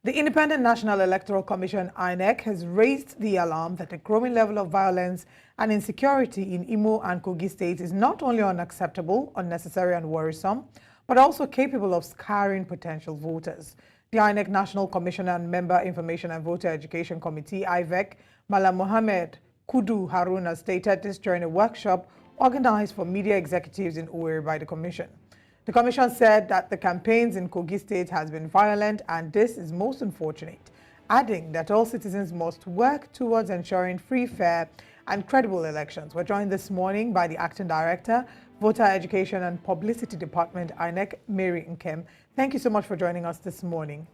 The Independent National Electoral Commission, INEC, has raised the alarm that the growing level of violence and insecurity in Imo and Kogi states is not only unacceptable, unnecessary and worrisome, but also capable of scarring potential voters. The INEC National Commissioner and Member Information and Voter Education Committee, IVEC, Malam Mohammed Kudu Haruna, stated this during a workshop organized for media executives in Owerri by the Commission. The Commission said that the campaigns in Kogi State has been violent and this is most unfortunate, adding that all citizens must work towards ensuring free, fair and credible elections. We're joined this morning by the Acting Director, Voter Education and Publicity Department, INEC, Mary Nkem. Thank you so much for joining us this morning.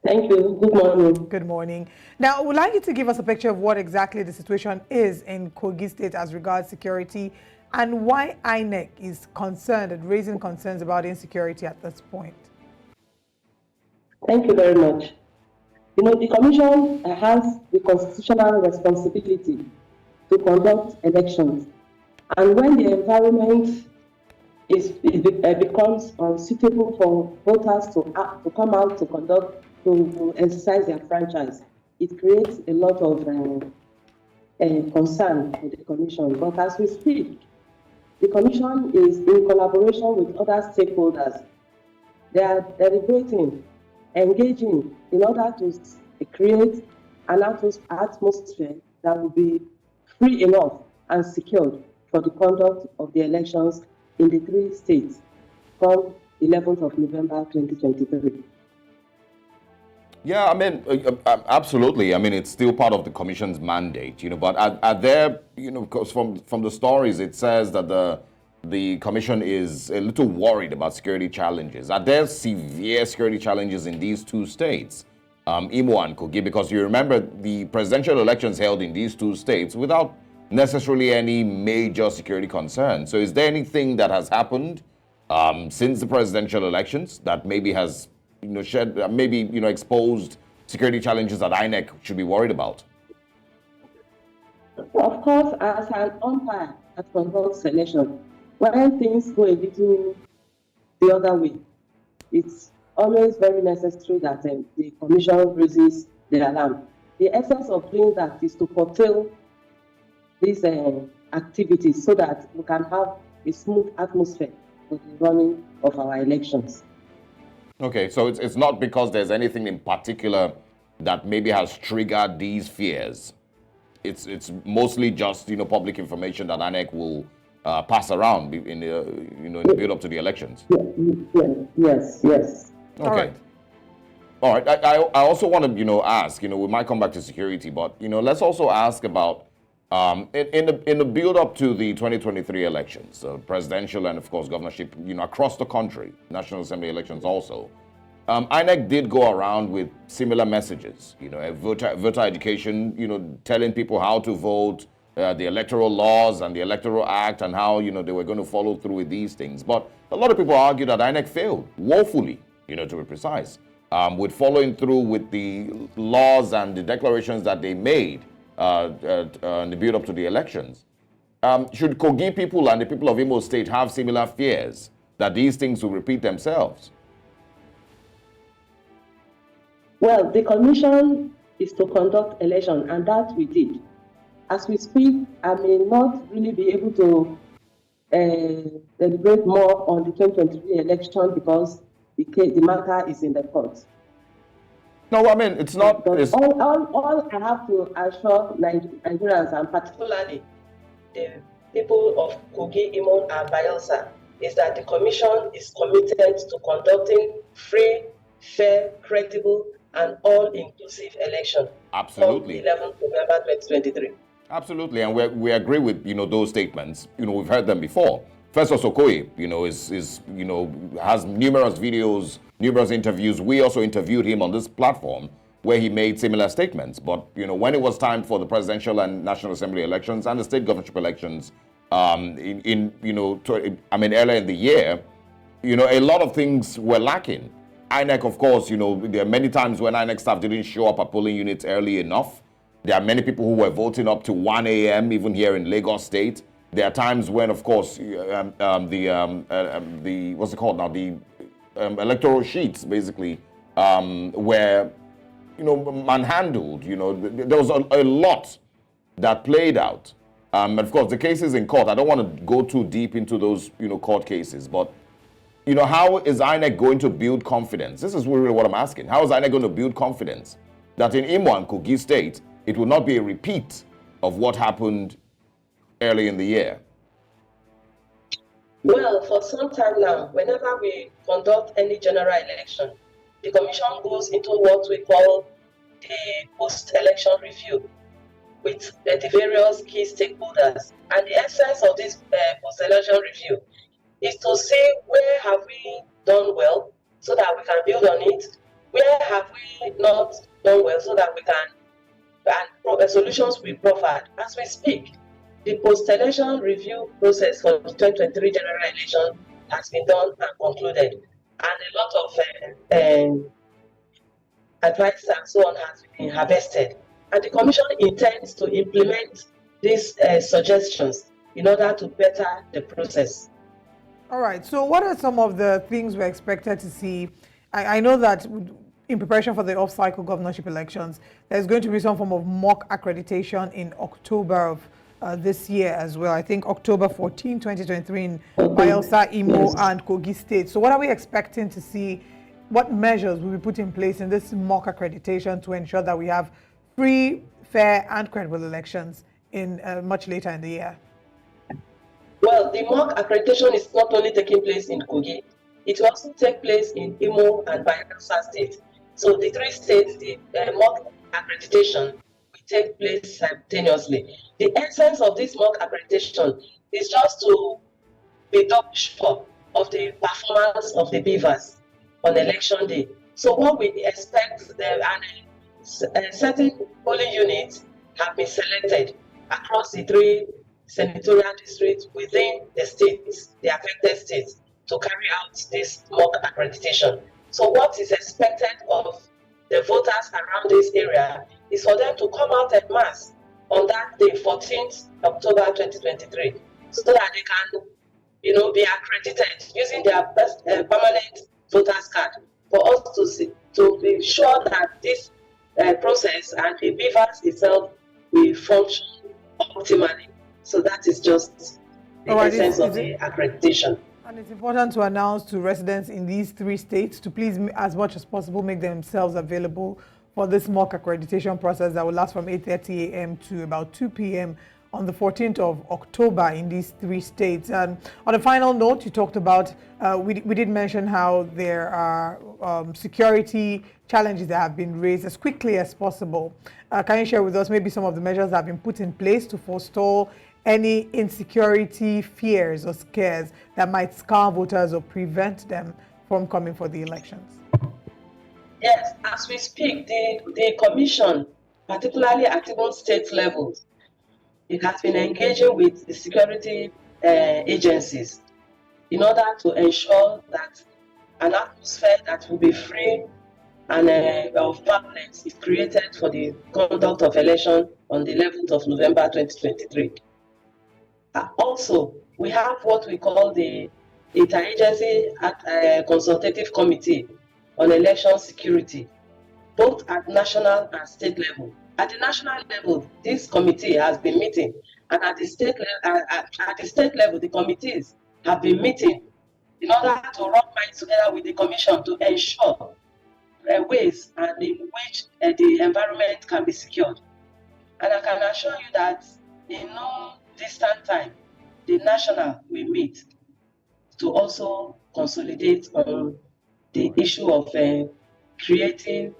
Thank you. Good morning. Good morning. Now, I would like you to give us a picture of what exactly the situation is in Kogi State as regards security and why INEC is concerned and raising concerns about insecurity at this point. Thank you very much. The Commission has the constitutional responsibility to conduct elections. And when the environment becomes unsuitable for voters to come out to exercise their franchise, it creates a lot of concern for the Commission. But as we speak, the Commission is in collaboration with other stakeholders. They are deliberating, engaging in order to create an atmosphere that will be free enough and secured for the conduct of the elections in the 3 states from 11th of November 2023. Yeah, I mean, absolutely. I mean, it's still part of the Commission's mandate, but are there, because from the stories, it says that the Commission is a little worried about security challenges. Are there severe security challenges in these 2 states, Imo and Kogi? Because you remember the presidential elections held in these 2 states without necessarily any major security concerns. So is there anything that has happened since the presidential elections that maybe has exposed security challenges that INEC should be worried about? Of course, as an umpire at conducts election, when things go a little the other way, it's always very necessary that the Commission raises the alarm. The essence of doing that is to curtail these activities so that we can have a smooth atmosphere for the running of our elections. Okay, so it's not because there's anything in particular that maybe has triggered these fears. It's mostly just public information that INEC will pass around in the build up to the elections. Yes. Okay. All right. I also want to ask. We might come back to security, but let's also ask about in the build up to the 2023 elections, presidential and of course governorship, across the country, National Assembly elections also. INEC did go around with similar messages, voter education, telling people how to vote, the electoral laws and the Electoral Act and how, they were going to follow through with these things. But a lot of people argue that INEC failed woefully, to be precise, with following through with the laws and the declarations that they made in the build up to the elections. Should Kogi people and the people of Imo State have similar fears that these things will repeat themselves? Well, the Commission is to conduct election, and that we did. As we speak, I may not really be able to deliberate more on the 2023 election because the matter is in the court. No, I mean, it's not... All I have to assure Nigerians, and particularly the people of Kogi, Imo, and Bayelsa, is that the Commission is committed to conducting free, fair, credible, and all-inclusive election. Absolutely. On 11th November 2023. Absolutely, and we agree with those statements. We've heard them before. First Osarogie, has numerous videos, numerous interviews. We also interviewed him on this platform where he made similar statements. But when it was time for the presidential and National Assembly elections and the state governorship elections, earlier in the year, a lot of things were lacking. INEC, of course, there are many times when INEC staff didn't show up at polling units early enough. There are many people who were voting up to 1 a.m. even here in Lagos State. There are times when, of course, what's it called now? The electoral sheets basically were, manhandled. There was a lot that played out. And of course, the cases in court, I don't want to go too deep into those, court cases, but, how is INEC going to build confidence? This is really what I'm asking. How is INEC going to build confidence that in Imo and Kogi State, it will not be a repeat of what happened early in the year? Well, for some time now, whenever we conduct any general election, the Commission goes into what we call the post-election review with the various key stakeholders. And the essence of this post-election review is to see where have we done well so that we can build on it, where have we not done well so that we can, and solutions we provide. As we speak, the post-election review process for the 2023 general election has been done and concluded, and a lot of advice and so on has been harvested. And the Commission intends to implement these suggestions in order to better the process. All right. So what are some of the things we're expected to see? I know that in preparation for the off-cycle governorship elections, there's going to be some form of mock accreditation in October of this year as well. I think October 14, 2023 in Bayelsa, Imo, and Kogi State. So what are we expecting to see? What measures will be put in place in this mock accreditation to ensure that we have free, fair, and credible elections in much later in the year? Well, the mock accreditation is not only taking place in Kogi, it will also take place in Imo and Bayelsa State. So the three states, the mock accreditation will take place simultaneously. The essence of this mock accreditation is just to be double sure of the performance of the beavers on election day. So what we expect, certain polling units have been selected across the three senatorial districts within the states, the affected states, to carry out this mock accreditation. So what is expected of the voters around this area is for them to come out en masse on that day, 14th October 2023, so that they can, be accredited using their permanent voters card, for us to be sure that this process and the beavers itself will function optimally. So that is just the essence of the accreditation. And it's important to announce to residents in these three states to please, as much as possible, make themselves available for this mock accreditation process that will last from 8:30 a.m. to about 2 p.m. on the 14th of October in these three states. And on a final note, you talked about, we did mention how there are security challenges that have been raised as quickly as possible. Can you share with us maybe some of the measures that have been put in place to forestall any insecurity fears or scares that might scar voters or prevent them from coming for the elections? Yes, as we speak, the Commission, particularly at even state levels, it has been engaging with the security agencies in order to ensure that an atmosphere that will be free and of violence is created for the conduct of election on the 11th of November 2023. Also, we have what we call the Interagency Consultative Committee on Election Security, both at national and state level. At the national level, this committee has been meeting, and at the state level, the committees have been meeting in order to rub minds together with the Commission to ensure ways and in which the environment can be secured. And I can assure you that in no distant time, the national will meet to also consolidate on the issue of creating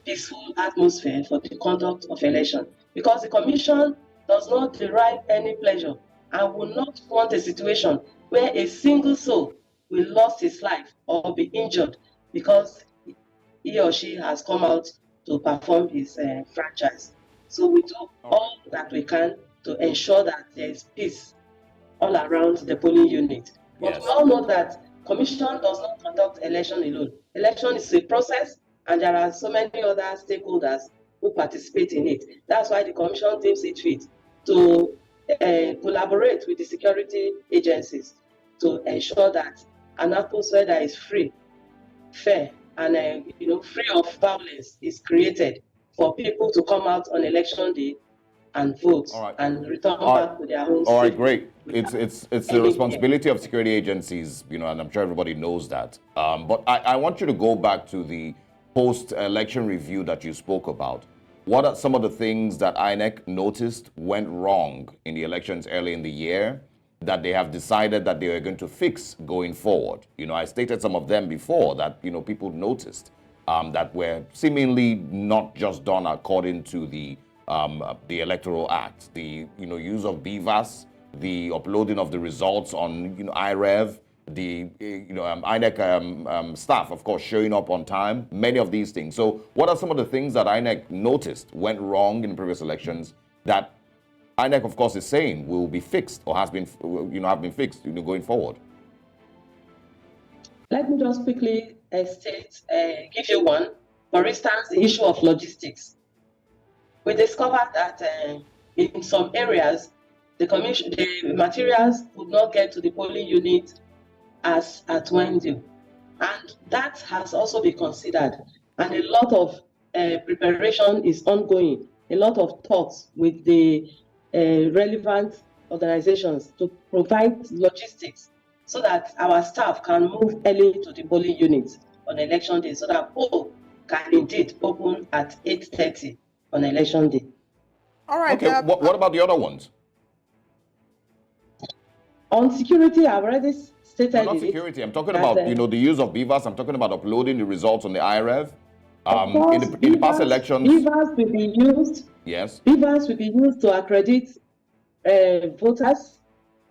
peaceful atmosphere for the conduct of election, because the Commission does not derive any pleasure and will not want a situation where a single soul will lose his life or be injured because he or she has come out to perform his franchise. So we do all that we can to ensure that there is peace all around the polling unit. But we all know that Commission does not conduct election alone. Election is a process, and there are so many other stakeholders who participate in it. That's why the Commission deems it fit to collaborate with the security agencies to ensure that an atmosphere that is free, fair, and free of violence is created for people to come out on election day and vote All right. and return All right. back to their homes All right, safely. great. It's the responsibility of security agencies, and I'm sure everybody knows that. But I want you to go back to the post-election review that you spoke about. What are some of the things that INEC noticed went wrong in the elections early in the year that they have decided that they are going to fix going forward? I stated some of them before that, people noticed that were seemingly not just done according to the Electoral Act, the use of BVAS, the uploading of the results on IREV, the INEC staff, of course, showing up on time, many of these things. So what are some of the things that INEC noticed went wrong in previous elections that INEC, of course, is saying will be fixed or have been fixed going forward? Let me just quickly give you one. For instance, the issue of logistics. We discovered that in some areas, the materials would not get to the polling unit as at when due. And that has also been considered. And a lot of preparation is ongoing, a lot of talks with the relevant organizations to provide logistics so that our staff can move early to the polling units on election day so that poll can indeed open at 8:30 on election day. All right. Okay, what about the other ones? On security, I've already stated No, not security. I'm talking about, the use of BVAS. I'm talking about uploading the results on the IREV. In the past elections, BVAS will be used. Yes. BVAS will be used to accredit voters,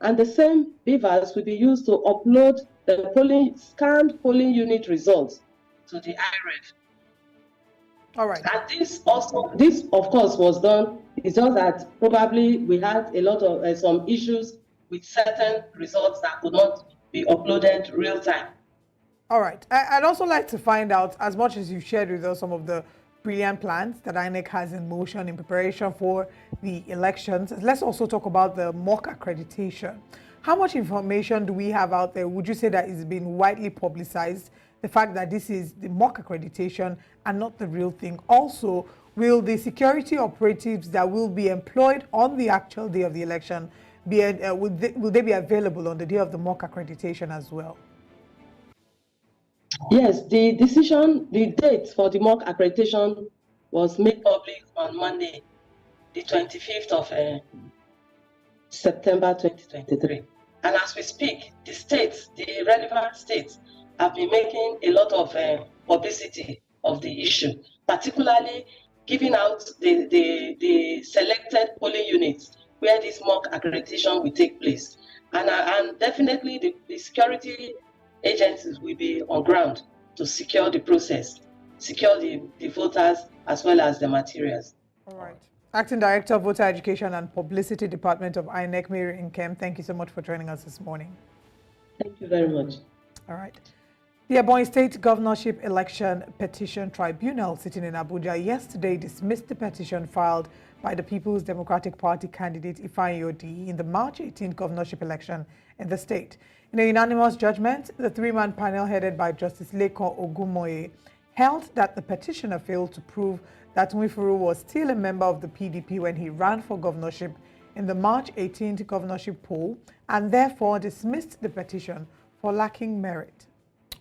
and the same BVAS will be used to upload the scanned polling unit results to the IREV. All right. And this of course was done. It's just that probably we had a lot of some issues with certain results that could not be uploaded real time. All right. I'd also like to find out, as much as you shared with us some of the brilliant plans that INEC has in motion in preparation for the elections, let's also talk about the mock accreditation. How much information do we have out there? Would you say that it's been widely publicized, the fact that this is the mock accreditation and not the real thing? Also, will the security operatives that will be employed on the actual day of the election will they be available on the day of the mock accreditation as well? Yes, the date for the mock accreditation was made public on Monday, the 25th of September 2023. And as we speak, the relevant states, have been making a lot of publicity of the issue, particularly giving out the selected polling units where this mock accreditation will take place. And definitely the security agencies will be on ground to secure the process, secure the voters as well as the materials. All right. Acting Director of Voter Education and Publicity Department of INEC, Mary Nkem, thank you so much for joining us this morning. Thank you very much. All right. The Ebonyi State Governorship Election Petition Tribunal sitting in Abuja yesterday dismissed the petition filed by the People's Democratic Party candidate Ifeanyi Odi in the March 18th governorship election in the state. In a unanimous judgment, the three-man panel headed by Justice Lekan Ogunmoye held that the petitioner failed to prove that Nwifuru was still a member of the PDP when he ran for governorship in the March 18th governorship poll and therefore dismissed the petition for lacking merit.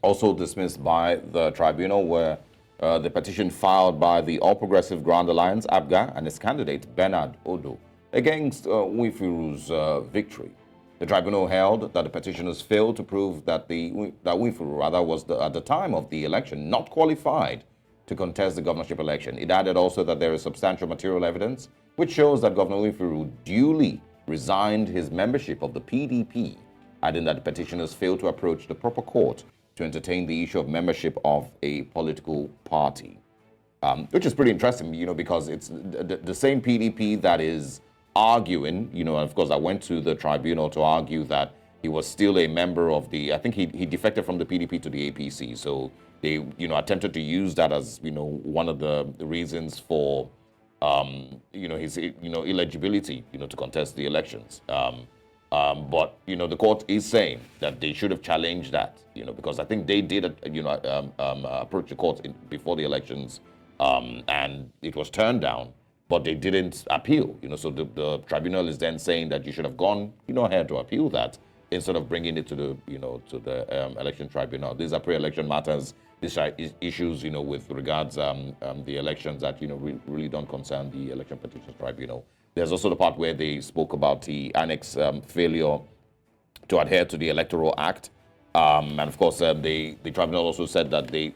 Also dismissed by the tribunal were the petition filed by the All Progressive Grand Alliance, ABGA, and its candidate, Bernard Odo, against Nwifuru's victory. The tribunal held that the petitioners failed to prove that Nwifuru was at the time of the election not qualified to contest the governorship election. It added also that there is substantial material evidence which shows that Governor Nwifuru duly resigned his membership of the PDP, adding that the petitioners failed to approach the proper court to entertain the issue of membership of a political party, which is pretty interesting, because it's the same PDP that is arguing, and of course I went to the tribunal to argue that he was still a member of I think he defected from the PDP to the APC, so they, attempted to use that as, one of the reasons for, his, illegibility, to contest the elections. But, the court is saying that they should have challenged that, because I think they did, approach the court before the elections, and it was turned down, but they didn't appeal, so the tribunal is then saying that you should have gone, ahead to appeal that instead of bringing it to the, election tribunal. These are pre-election matters. These are issues, with regards the elections that, really don't concern the election petitions tribunal. There's also the part where they spoke about the INEC failure to adhere to the Electoral Act. And of course, the tribunal also said that they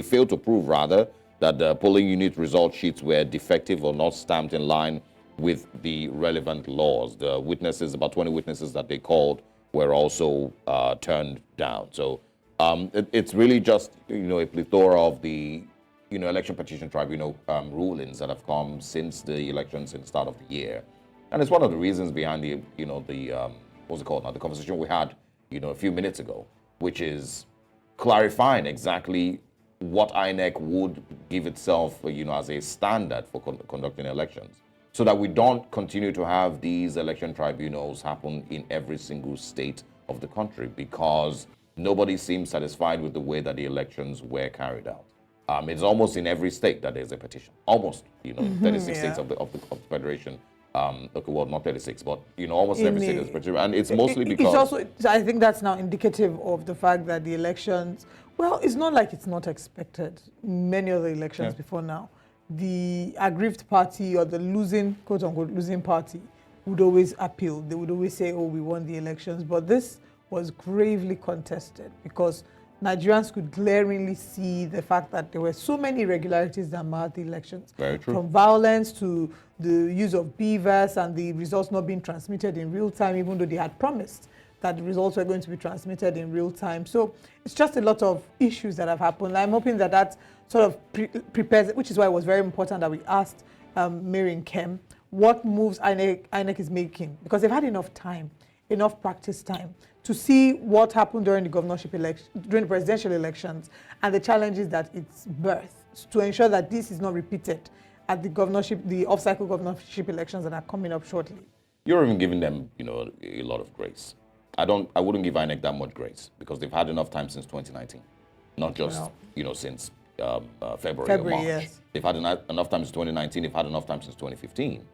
failed to prove, rather, that the polling unit result sheets were defective or not stamped in line with the relevant laws. The witnesses, about 20 witnesses that they called, were also turned down. So it's really just, a plethora of the election petition tribunal rulings that have come since the elections in the start of the year. And it's one of the reasons behind the, what's it called now, the conversation we had, a few minutes ago, which is clarifying exactly what INEC would give itself, as a standard for conducting elections, so that we don't continue to have these election tribunals happen in every single state of the country, because nobody seems satisfied with the way that the elections were carried out. It's almost in every state that there's a petition. Almost, 36 states of the Federation. Okay, well, not 36, but almost every state there's a petition, and it's mostly because it's also. I think that's now indicative of the fact that the elections. Well, it's not like it's not expected. Many of the elections before now, the aggrieved party or the losing, quote unquote, losing party would always appeal. They would always say, "Oh, we won the elections," but this was gravely contested because Nigerians could glaringly see the fact that there were so many irregularities that marred the elections. Very true. From violence to the use of beavers and the results not being transmitted in real time, even though they had promised that the results were going to be transmitted in real time. So it's just a lot of issues that have happened. I'm hoping that that sort of prepares, which is why it was very important that we asked Mary Nkem what moves INEC is making, because they've had enough time, enough practice time to see what happened during the governorship election, during the presidential elections, and the challenges that it's birthed to ensure that this is not repeated at the governorship, the off-cycle governorship elections that are coming up shortly. You're even giving them, a lot of grace. I wouldn't give INEC that much grace because they've had enough time since 2019, not just, since February or March. Yes. They've had enough time since 2019. They've had enough time since 2015.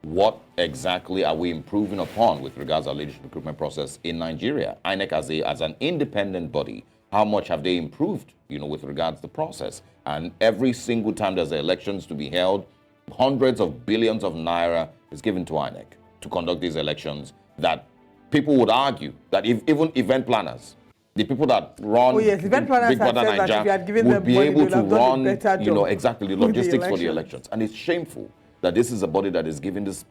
What exactly are we improving upon with regards to our leadership recruitment process in Nigeria? INEC as an independent body, how much have they improved, with regards to the process? And every single time there's elections to be held, hundreds of billions of naira is given to INEC to conduct these elections that people would argue that even event planners, the people that run event planners Big Brother that if you had given them would be money, able to run, exactly the logistics for the elections. And it's shameful that this is a body that is giving this,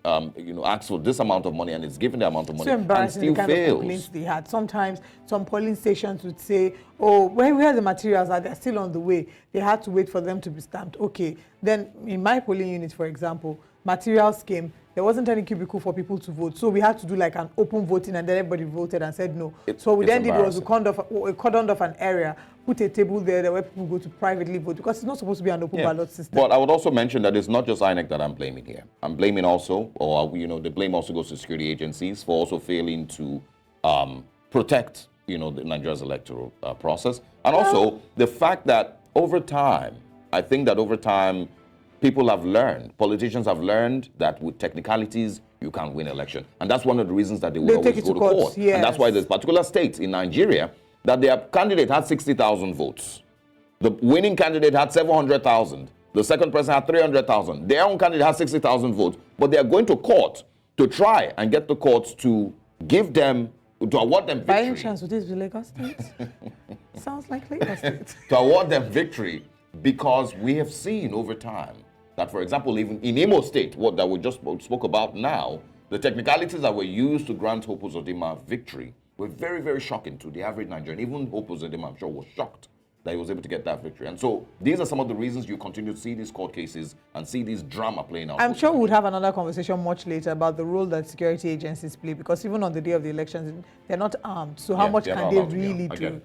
asks for this amount of money and it's given the amount of money and still the kind fails. Of complaints they had. Sometimes some polling stations would say, "Oh, where the materials are? They're still on the way. They had to wait for them to be stamped." Okay, then in my polling unit, for example, materials came. There wasn't any cubicle for people to vote, so we had to do like an open voting, and then everybody voted and said no. So what we then did was we cordoned off an area, put a table there where people go to privately vote, because it's not supposed to be an open ballot system. But I would also mention that it's not just INEC that I'm blaming here. I'm blaming also, or the blame also goes to security agencies for also failing to protect, Nigeria's electoral process, and also the fact that over time, I think that over time, people have learned, politicians have learned that with technicalities, you can win election. And that's one of the reasons that they will always go to court. Yes. And that's why there's particular states in Nigeria that their candidate had 60,000 votes. The winning candidate had 700,000. The second person had 300,000. Their own candidate had 60,000 votes. But they are going to court to try and get the courts to give them, to award them victory. By any chance, would this be Lagos State? Sounds like Lagos State. To award them victory, because we have seen over time that, for example, even in Imo State, what that we just spoke about now, the technicalities that were used to grant Hope Uzodinma victory were very, very shocking to the average Nigerian. Even Hope Uzodinma, I'm sure, was shocked that he was able to get that victory. And so these are some of the reasons you continue to see these court cases and see this drama playing out. I'm sure we would have another conversation much later about the role that security agencies play, because even on the day of the elections, they're not armed. So how much can they really do?